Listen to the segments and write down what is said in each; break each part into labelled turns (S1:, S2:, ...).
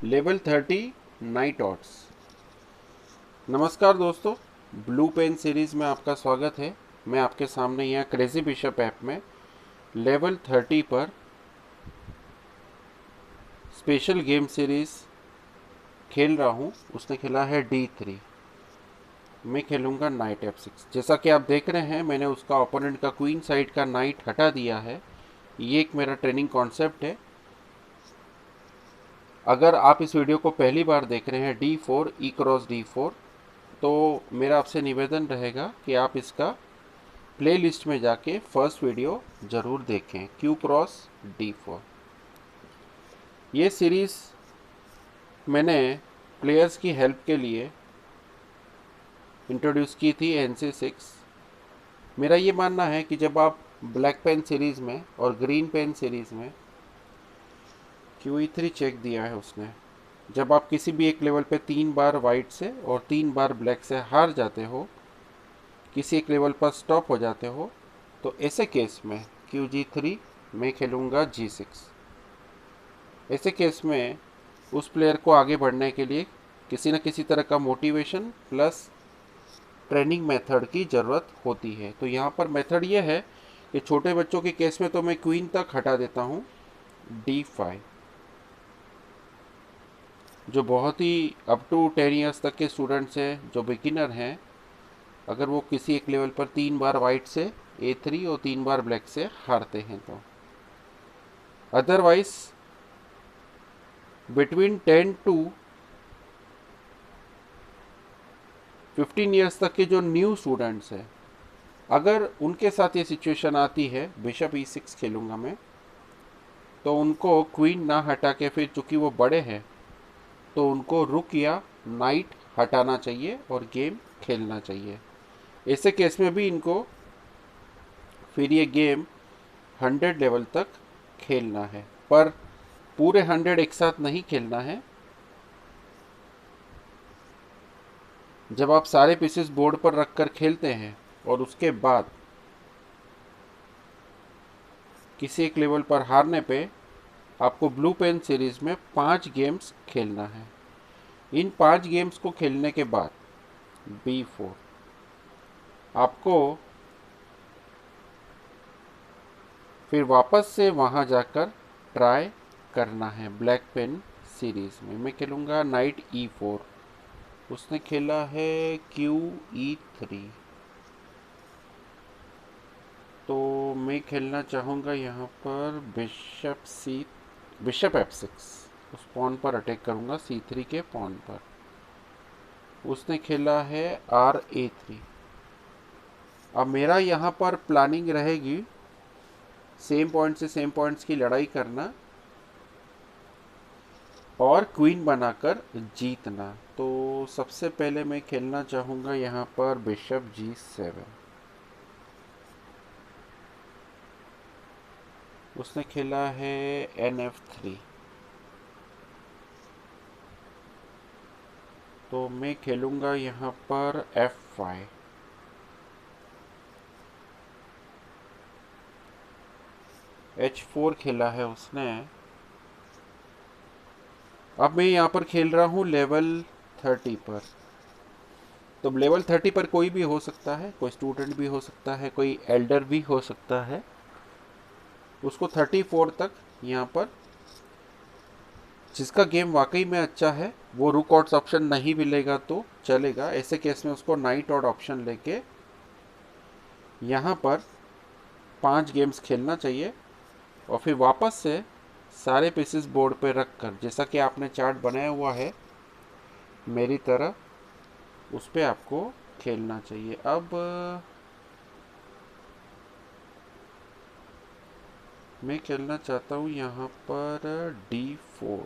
S1: Level 30 night ऑट्स। नमस्कार दोस्तों, blue pen series में आपका स्वागत है। मैं आपके सामने यहाँ क्रेजी बिशप ऐप में लेवल 30 पर स्पेशल गेम सीरीज़ खेल रहा हूँ। उसने खेला है D3। मैं खेलूँगा नाइट F6। जैसा कि आप देख रहे हैं, मैंने उसका ओपोनेंट का क्वीन साइड का नाइट हटा दिया है। ये एक मेरा ट्रेनिंग कॉन्सेप्ट है। अगर आप इस वीडियो को पहली बार देख रहे हैं D4 E क्रॉस D4, तो मेरा आपसे निवेदन रहेगा कि आप इसका प्लेलिस्ट में जाके फर्स्ट वीडियो ज़रूर देखें, Q क्रॉस D4। ये सीरीज़ मैंने प्लेयर्स की हेल्प के लिए इंट्रोड्यूस की थी NC6। मेरा ये मानना है कि जब आप ब्लैक पेन सीरीज़ में और ग्रीन पेन सीरीज़ में QE3 चेक दिया है उसने, जब आप किसी भी एक लेवल पे 3 बार वाइट से और 3 बार ब्लैक से हार जाते हो, किसी एक लेवल पर स्टॉप हो जाते हो, तो ऐसे केस में QG3 मैं खेलूँगा G6। ऐसे केस में उस प्लेयर को आगे बढ़ने के लिए किसी न किसी तरह का मोटिवेशन प्लस ट्रेनिंग मेथड की ज़रूरत होती है। तो यहाँ पर मेथड ये है कि छोटे बच्चों के केस में तो मैं क्वीन तक हटा देता हूँ D5। जो बहुत ही अप टू 10 ईयर्स तक के स्टूडेंट्स हैं, जो बिगिनर हैं, अगर वो किसी एक लेवल पर 3 बार वाइट से A3 और 3 बार ब्लैक से हारते हैं तो अदरवाइज बिटवीन 10 टू 15 ईयर्स तक के जो न्यू स्टूडेंट्स हैं, अगर उनके साथ ये सिचुएशन आती है बिशप E6 खेलूँगा मैं, तो उनको क्वीन ना हटा के, फिर चूँकि वो बड़े हैं तो उनको रुक या नाइट हटाना चाहिए और गेम खेलना चाहिए। ऐसे केस में भी इनको फिर ये गेम 100 लेवल तक खेलना है, पर पूरे 100 एक साथ नहीं खेलना है। जब आप सारे पीसेस बोर्ड पर रखकर खेलते हैं और उसके बाद किसी एक लेवल पर हारने पे आपको ब्लू पेन सीरीज में 5 गेम्स खेलना है। इन 5 गेम्स को खेलने के बाद B4 आपको फिर वापस से वहाँ जाकर ट्राई करना है। ब्लैक पेन सीरीज में मैं खेलूँगा नाइट E4। उसने खेला है QE3, तो मैं खेलना चाहूँगा यहाँ पर बिशप F6। उस पॉन पर अटैक करूँगा C3 के पॉन पर। उसने खेला है RA3। अब मेरा यहाँ पर प्लानिंग रहेगी सेम पॉइंट से सेम पॉइंट्स की लड़ाई करना और क्वीन बनाकर जीतना। तो सबसे पहले मैं खेलना चाहूँगा यहाँ पर बिशप G7। उसने खेला है NF3, तो मैं खेलूँगा यहाँ पर F5। H4 खेला है उसने। अब मैं यहाँ पर खेल रहा हूँ लेवल 30 पर। तो लेवल 30 पर कोई भी हो सकता है, कोई स्टूडेंट भी हो सकता है, कोई एल्डर भी हो सकता है। उसको 34 तक यहाँ पर, जिसका गेम वाकई में अच्छा है, वो रुक आउट्स ऑप्शन नहीं मिलेगा तो चलेगा। ऐसे केस में उसको नाइट आउट ऑप्शन लेके यहाँ पर 5 गेम्स खेलना चाहिए और फिर वापस से सारे पीसेस बोर्ड पे रख कर, जैसा कि आपने चार्ट बनाया हुआ है मेरी तरह, उस पर आपको खेलना चाहिए। अब मैं खेलना चाहता हूँ यहाँ पर D4।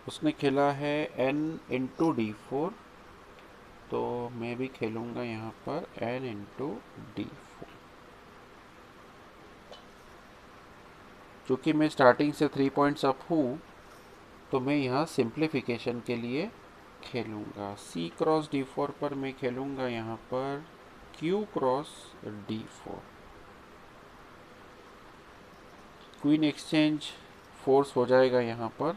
S1: उसने खेला है N×D4, तो मैं भी खेलूँगा यहाँ पर N×D4। चूँकि मैं स्टार्टिंग से 3 पॉइंट्स अप हूँ, तो मैं यहाँ सिंप्लीफिकेशन के लिए खेलूँगा। C क्रॉस D4 पर मैं खेलूँगा यहाँ पर Q cross D4। Queen exchange force हो जाएगा यहाँ पर।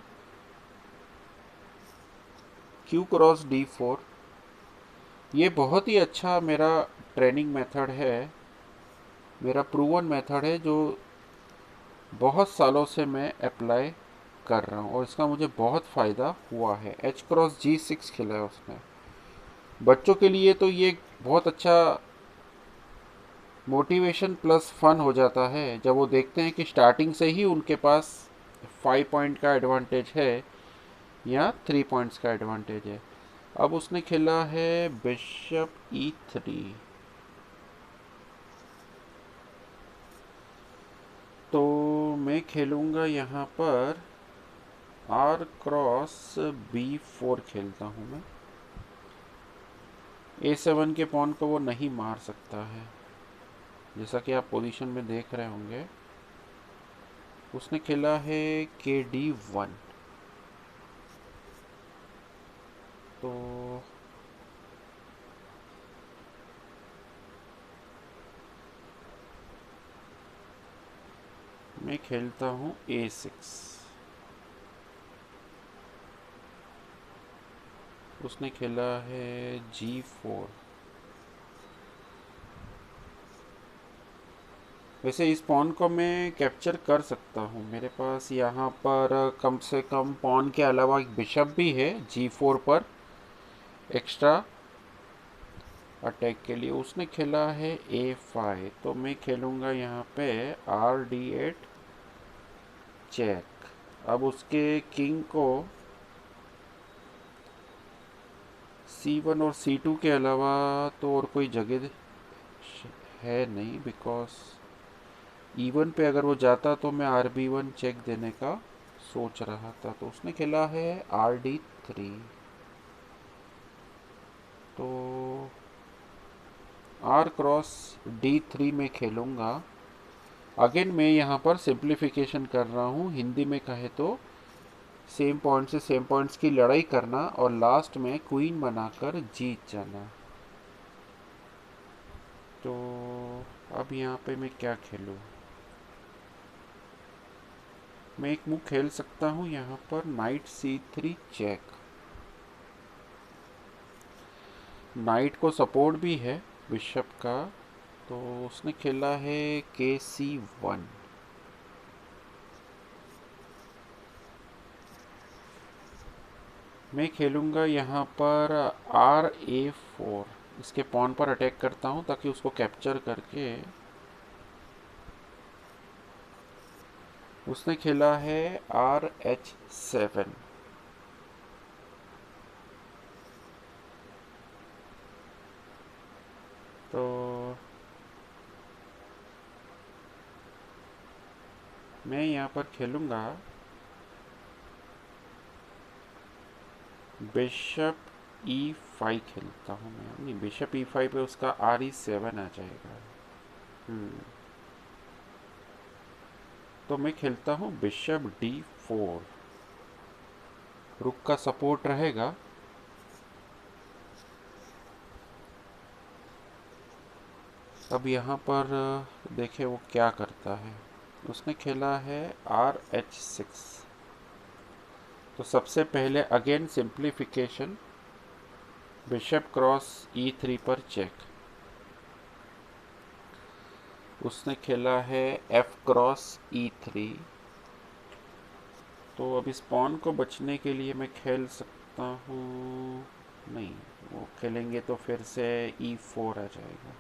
S1: क्यू क्रॉस D4, ये बहुत ही अच्छा मेरा ट्रेनिंग मेथड है, मेरा प्रूवन मेथड है, जो बहुत सालों से मैं अप्लाई कर रहा हूँ और इसका मुझे बहुत फ़ायदा हुआ है। एच क्रॉस G6 खेला है उसने। बच्चों के लिए तो ये बहुत अच्छा मोटिवेशन प्लस फन हो जाता है जब वो देखते हैं कि स्टार्टिंग से ही उनके पास 5 पॉइंट का एडवांटेज है या 3 पॉइंट्स का एडवांटेज है। अब उसने खेला है बिशप E3, तो मैं खेलूँगा यहाँ पर R क्रॉस B4 खेलता हूँ मैं। A7 के पॉन को वो नहीं मार सकता है, जैसा कि आप पोजीशन में देख रहे होंगे। उसने खेला है KD1, तो मैं खेलता हूँ A6। उसने खेला है G4। वैसे इस पॉन को मैं कैप्चर कर सकता हूँ, मेरे पास यहाँ पर कम से कम पॉन के अलावा एक बिशप भी है G4 पर एक्स्ट्रा अटैक के लिए। उसने खेला है A5, तो मैं खेलूँगा यहाँ पे RD8 चेक। अब उसके किंग को C1 और C2 के अलावा तो और कोई जगह है नहीं, बिकॉज E1 पे अगर वो जाता तो मैं RB1 चेक देने का सोच रहा था। तो उसने खेला है RD3, तो R क्रॉस D3 में खेलूँगा। अगेन मैं यहाँ पर सिंप्लीफिकेशन कर रहा हूँ, हिंदी में कहे तो सेम पॉइंट से सेम पॉइंट्स की लड़ाई करना और लास्ट में क्वीन बनाकर जीत जाना। तो अब यहाँ पे मैं क्या खेलूँ? मैं एक मूव खेल सकता हूँ यहाँ पर नाइट C3 चेक। नाइट को सपोर्ट भी है बिशप का, तो उसने खेला है KC1। मैं खेलूँगा यहाँ पर RA4, इसके पॉन पर अटैक करता हूँ ताकि उसको कैप्चर करके। उसने खेला है RH7, तो मैं यहाँ पर खेलूँगा बिशप E5 खेलता हूँ मैं। नहीं, बिशप E5 पे उसका RE7 आ जाएगा। तो मैं खेलता हूँ बिशप D4, रुक का सपोर्ट रहेगा। अब यहाँ पर देखे वो क्या करता है। उसने खेला है RH6, तो सबसे पहले again simplification, bishop cross E3 पर चेक। उसने खेला है F क्रॉस E3, तो अब इस पॉन को बचने के लिए मैं खेल सकता हूँ, नहीं वो खेलेंगे तो फिर से E4 आ जाएगा।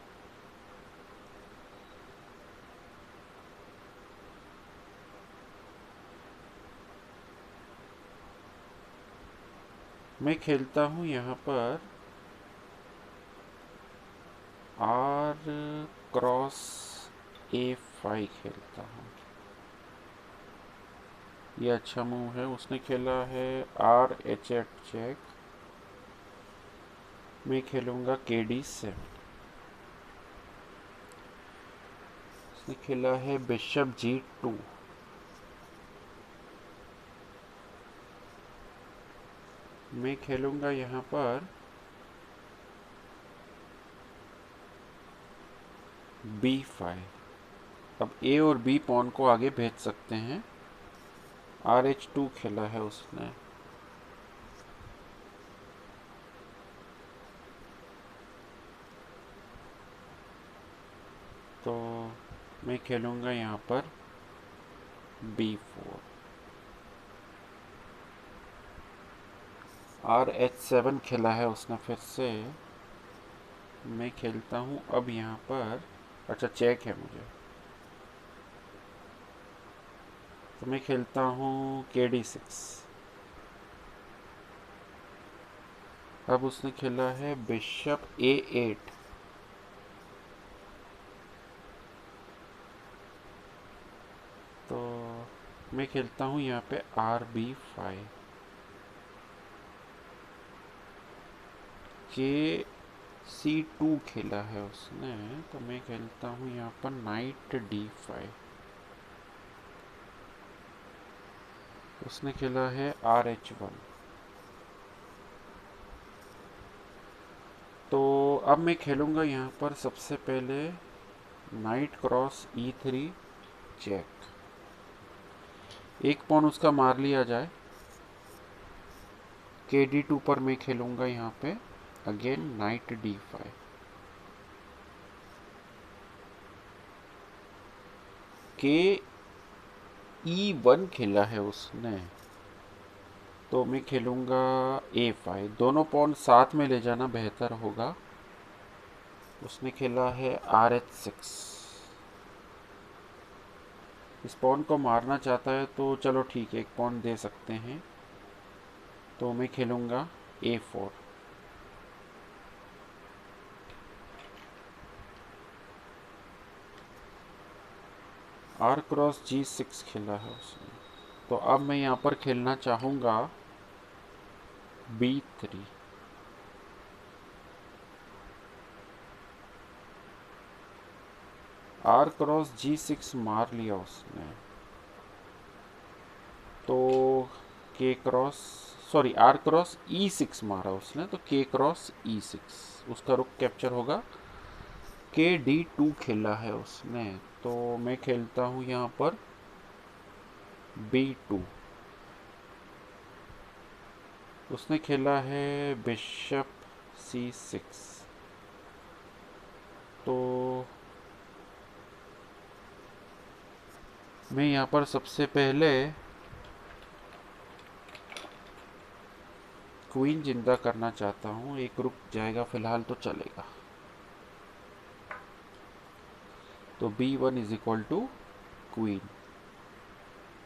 S1: मैं खेलता हूँ यहाँ पर R क्रॉस A5 खेलता हूँ। ये अच्छा मूव है। उसने खेला है RH8 चेक। मैं खेलूँगा KD7। उसने खेला है बिशप G2। मैं खेलूँगा यहाँ पर B5। अब ए और बी पॉन को आगे भेज सकते हैं। RH2 खेला है उसने, तो मैं खेलूँगा यहाँ पर B4। RH7 खेला है उसने फिर से, मैं खेलता हूँ अब यहाँ पर, अच्छा चेक है मुझे, तो मैं खेलता हूँ KD6। अब उसने खेला है बिशप A8, तो मैं खेलता हूँ यहाँ पे RB5। KC2 खेला है उसने, तो मैं खेलता हूँ यहाँ पर नाइट D5। उसने खेला है RH1। तो अब मैं खेलूँगा यहाँ पर सबसे पहले नाइट क्रॉस E3 चेक। एक पॉन उसका मार लिया जाए। KD2 पर मैं खेलूँगा यहाँ पे अगेन नाइट D5। KE1 खेला है उसने, तो मैं खेलूँगा A5। दोनों पॉन साथ में ले जाना बेहतर होगा। उसने खेला है RH6। इस पॉन को मारना चाहता है तो चलो ठीक है, एक पॉन दे सकते हैं, तो मैं खेलूँगा A4। R क्रॉस G6 खेला है उसने, तो अब मैं यहाँ पर खेलना चाहूँगा B3। R क्रॉस G6 मार लिया उसने, तो K cross sorry R cross E6 मारा उसने, तो K क्रॉस E6 उसका रुक कैप्चर होगा। KD2 खेला है उसने, तो मैं खेलता हूँ यहाँ पर B2। उसने खेला है बिशप C6, तो मैं यहाँ पर सबसे पहले क्वीन जिंदा करना चाहता हूँ। एक रुक जाएगा फिलहाल तो चलेगा, तो B1 is equal to queen.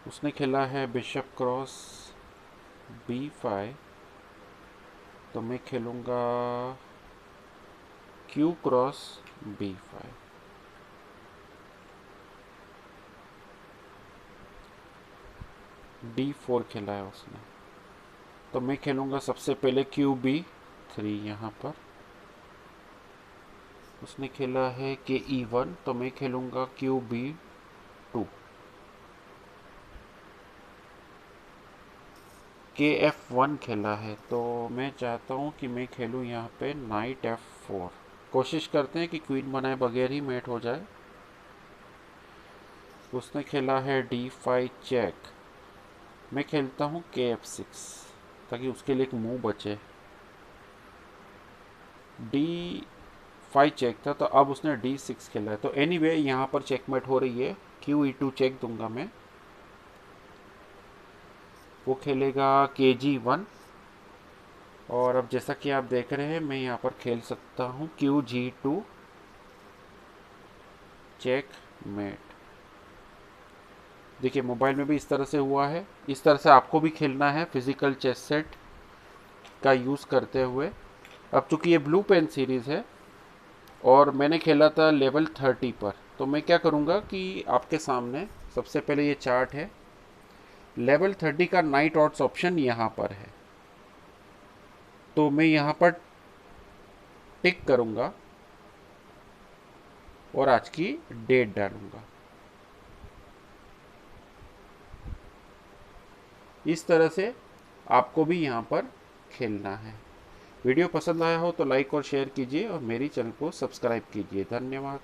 S1: उसने खेला है बिशप क्रॉस B5, तो मैं खेलूँगा Q क्रॉस B5। D4 खेला है उसने, तो मैं खेलूँगा सबसे पहले QB3 यहाँ पर। उसने खेला है KE1, तो मैं खेलूँगा QB2। KF1 खेला है, तो मैं चाहता हूँ कि मैं खेलूँ यहाँ पे नाइट F4। कोशिश करते हैं कि क्वीन बनाए बगैर ही मेट हो जाए। उसने खेला है D5 चेक, मैं खेलता हूँ KF6 ताकि उसके लिए एक मूव बचे। D5 चेक था, तो अब उसने D6 खेला है, तो एनीवे यहाँ पर चेकमेट हो रही है। QE2 चेक दूंगा मैं, वो खेलेगा KG1। और अब जैसा कि आप देख रहे हैं, मैं यहाँ पर खेल सकता हूँ QG2 चेक मेट। देखिए मोबाइल में भी इस तरह से हुआ है, इस तरह से आपको भी खेलना है फिजिकल चेस सेट का यूज़ करते हुए। अब चूंकि ये ब्लू पेन सीरीज़ है और मैंने खेला था लेवल 30 पर, तो मैं क्या करूँगा कि आपके सामने सबसे पहले ये चार्ट है। लेवल 30 का नाइट ऑड्स ऑप्शन यहाँ पर है, तो मैं यहाँ पर टिक करूँगा और आज की डेट डालूँगा। इस तरह से आपको भी यहाँ पर खेलना है। वीडियो पसंद आया हो तो लाइक और शेयर कीजिए और मेरी चैनल को सब्सक्राइब कीजिए। धन्यवाद।